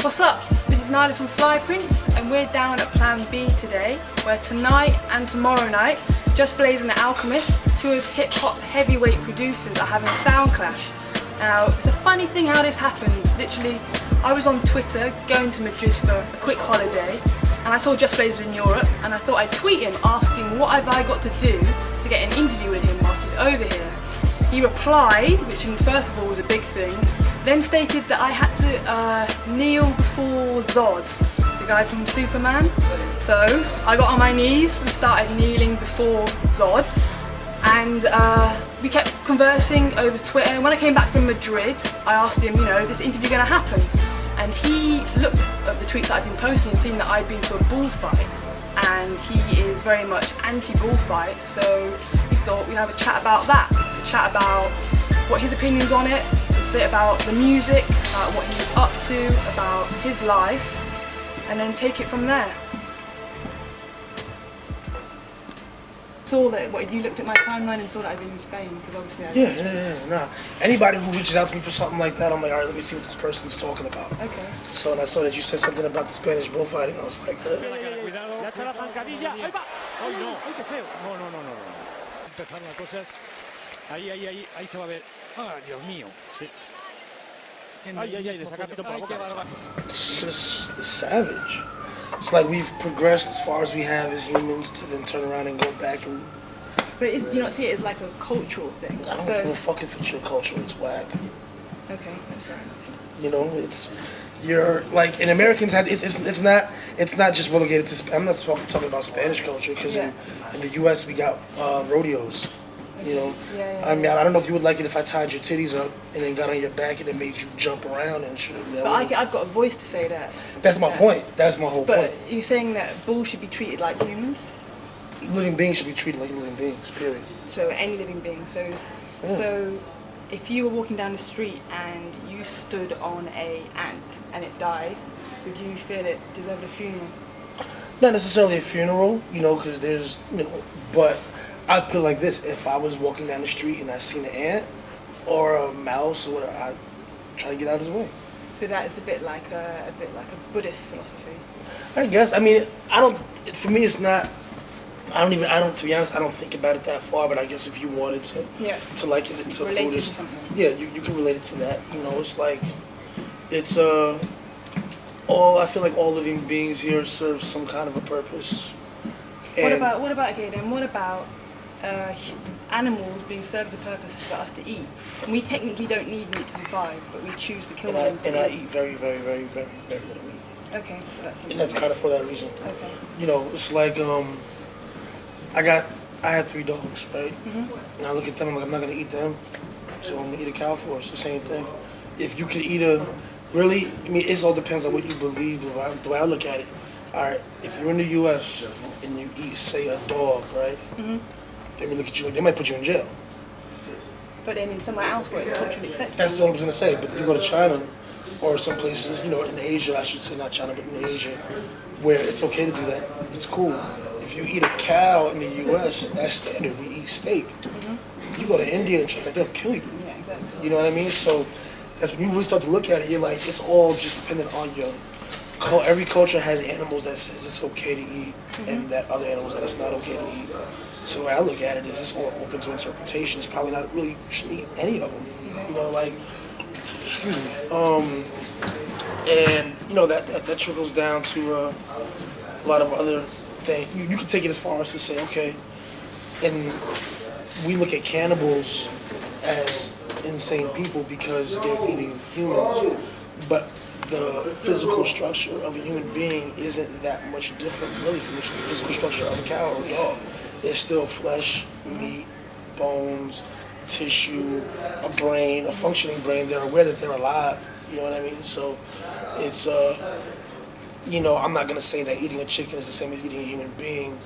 What's up? This is Nyla from Fly Prince, and we're down at Plan B today, where tonight and tomorrow night, Just Blaze and The Alchemist, two of hip-hop heavyweight producers, are having a sound clash. Now, it's a funny thing how this happened. Literally, I was on Twitter going to Madrid for a quick holiday, and I saw Just Blaze was in Europe, and I thought I'd tweet him asking what have I got to do to get an interview with him whilst he's over here. He replied, which first of all was a big thing, then stated that I had to kneel before Zod, the guy from Superman. So I got on my knees and started kneeling before Zod, and we kept conversing over Twitter. And when I came back from Madrid, I asked him, is this interview going to happen? And he looked at the tweets that I'd been posting and seen that I'd been to a bullfight, and he is very much anti-bullfight, so we thought we'd have a chat about that, chat about what his opinions on it, a bit about the music, about what he's up to, about his life, and then take it from there. Saw that, you looked at my timeline and saw that I'd been in Spain, because obviously Nah. Anybody who reaches out to me for something like that, I'm like, all right, let me see what this person's talking about. Okay. So, and I saw that you said something about the Spanish bullfighting, I was like, Le echa la zancadilla. ¡Ahí va! ¡Ay, no! ¡Ay, qué feo! No. Empezaron las cosas. Ahí se va a ver. ¡Ah, Dios mío! Sí. Ay, le saca pito por la boca. it's just savage. It's like we've progressed as far as we have as humans to then turn around and go back and... But do you not see it as like a cultural thing? I don't give a fuck if it's your culture, it's whack. Okay, that's fair enough. You're like, in Americans, it's not just relegated to, I'm not talking about Spanish culture, because in the US we got rodeos, I mean, I don't know if you would like it if I tied your titties up and then got on your back and then made you jump around and shit. But I've got a voice to say that. That's my point. That's my whole point. But you're saying that bulls should be treated like humans? Living beings should be treated like living beings, period. So any living being. So if you were walking down the street and you stood on an ant and it died, would you feel it deserved a funeral? Not necessarily a funeral, because there's, but I'd put it like this: if I was walking down the street and I seen an ant or a mouse, or whatever, I'd try to get out of his way. So that is a bit like a Buddhist philosophy. I guess. I mean, for me, it's not. To be honest, I don't think about it that far. But I guess if you wanted to liken it to relate Buddhist, to something. yeah, you can relate it to that. It's like, it's I feel like all living beings here serve some kind of a purpose. And What about then? What about animals being served a purpose for us to eat? And we technically don't need meat to survive, but we choose to kill them. I eat very, very, very, very, very little meat. Okay, so that's. And that's kind of for that reason. Okay. It's like I have 3 dogs, right? Mm-hmm. And I look at them, I'm like, I'm not gonna eat them, so I'm gonna eat a cow for. It's the same thing. If you could eat it all depends on what you believe. The way I look at it, all right, if you're in the U.S. and you eat, say, a dog, right? Mm-hmm. They may look at you like they might put you in jail. But then in somewhere else where it's culturally accepted. That's what I was gonna say. But you go to China, or some places, in Asia, I should say, not China, but in Asia, where it's okay to do that. It's cool. If you eat a cow in the U.S., that's standard. We eat steak. Mm-hmm. You go to India and shit, like, they'll kill you. Yeah, exactly. You know what I mean? So that's when you really start to look at it. You're like, it's all just dependent on your. Every culture has animals that says it's okay to eat, and that other animals that it's not okay to eat. So the way I look at it is, it's all open to interpretation. It's probably not really, you shouldn't eat any of them. Excuse me. And that trickles down to a lot of other things. You can take it as far as to say, okay, and we look at cannibals as insane people because they're eating humans, but the physical structure of a human being isn't that much different really from the physical structure of a cow or a dog. There's still flesh, meat, bones, tissue, a brain, a functioning brain. They're aware that they're alive. You know what I mean? So it's you know, I'm not gonna say that eating a chicken is the same as eating a human being.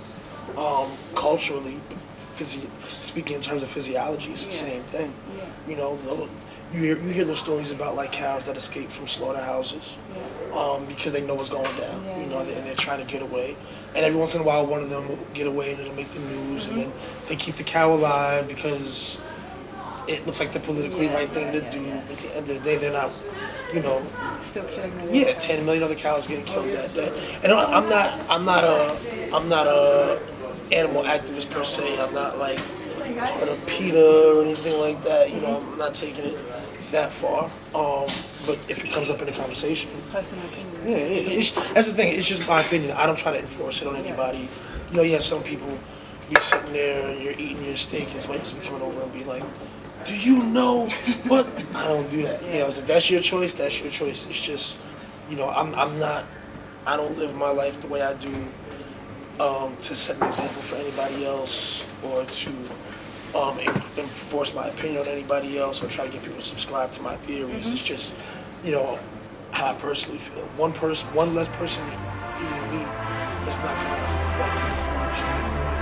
Culturally, but speaking in terms of physiology, it's the same thing. You know, you hear those stories about like cows that escape from slaughterhouses because they know what's going down. You know, and they're trying to get away. And every once in a while, one of them will get away and it'll make the news, and then they keep the cow alive because it looks like the politically right thing to do. At the end of the day, they're not, you know. Still killing the 10 million other cows getting killed that day. And I'm not a animal activist per se. I'm not like part of PETA or anything like that. You know, I'm not taking it that far. But if it comes up in the conversation, personal opinion. That's the thing. It's just my opinion. I don't try to enforce it on anybody. You know, you have some people be sitting there and you're eating your steak and somebody else will be coming over and be like, do you know what? I don't do that. You know, if that's your choice, that's your choice. It's just, you know, I don't live my life the way I do to set an example for anybody else or to enforce my opinion on anybody else or try to get people to subscribe to my theories. It's just, you know, how I personally feel. One less person eating meat is not going to affect the food industry.